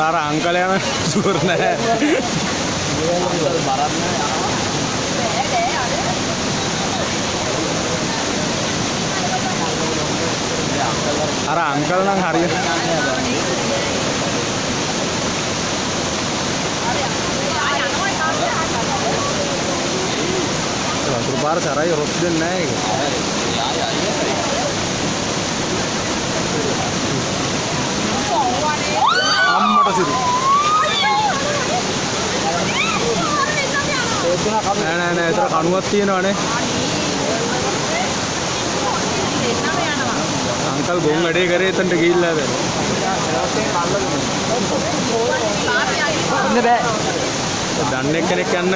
අර අංකල යන ෂුවර් නැහැ. අර අංකල් නම් හරියට වතුර පාර සරයි රොත් දෙන්නේ නැහැ ඒක. අම්මට සිරි. නෑ ඒතර කණුවක් තියෙනවනේ. අංකල් ගොන් වැඩේ කරේ එතනට ගිහිල්ලා බෑ. ඉන්න බෑ. දන්නේ කෙනෙක් යන්න.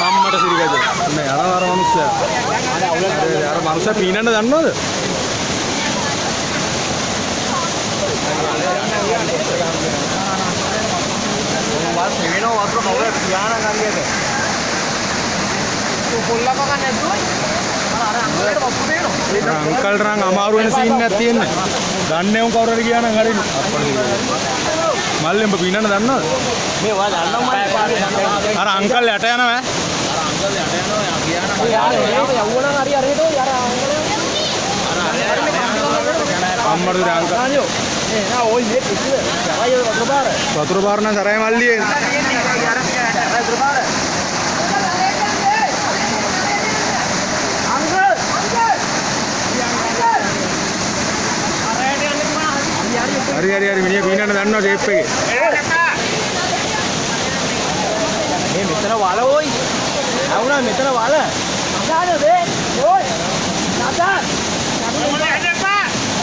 අම්මට සිරිගද මේ අර මනුස්සයා අර මනුස්සයා පීනන්න දන්නවද? අංකල් රං අමාරු වෙන සීන් එකක් තියෙන්නේ. දන්නේ උන් කවුරු හරි ගියා නම් හරිනේ. මල්ලෙන් පීනන්න දන්නවද? මේ ඔයා දන්නවම අර අංකල් යට යනවා. අම්මට අංකල් වතුර පාර නම් සරයි මල්ලියේ හරි මිනිහ පීනන්න දන්නවා ෂේප් එකේ. මේ මෙතන වල ඕයි. ආවුනා මෙතන වල. අදාද වේ. ඕයි. අදා.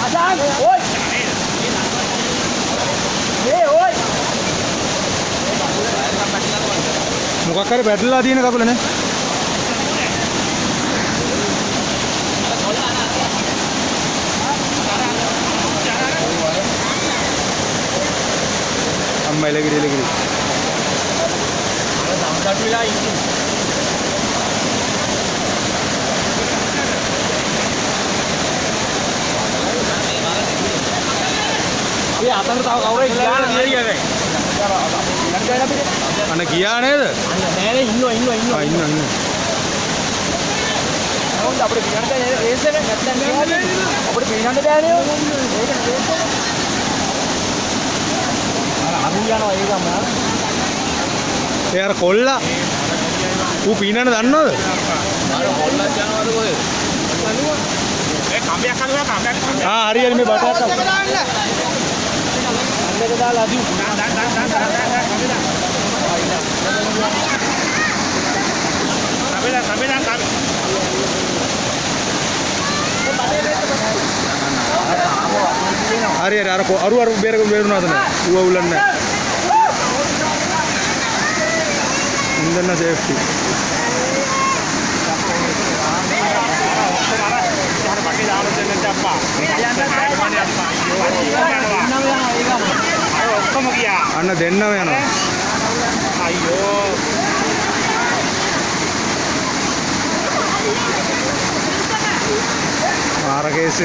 අදා ඕයි. මේ ඕයි. මොකක් හරි පැටලලා තියෙන කකුල නේ. අම්මා එලගිරි. අර සම්සට් වෙලා ඉන්නේ. අපි අතන තව කවුරු ගියා නේද? අන්න ගියා නේද? නෑ ඉන්නවා. නෝන්ද අපිට පියන්න බෑ රේස් එක නැත්තම් අපිට පියන්න බෑනේ. ඒක රේස් එක. අරු යනවා ඒ ගම. ඒ අර කොල්ලා ඌ පීනන්න දන්නවද? අර කොල්ලා යනවද කොහෙද? ඒ කම්බයක් හදුවා හරි මේ බටක් අන්නක දාලා අදිමු. හරි අර බේරුණාද නෑ ඌව උලන්නේ නෑ. ඉන්දන්න සේෆ්ටි. අන්න දෙන්නම යනවා. අයියෝ මාර කේස් එක.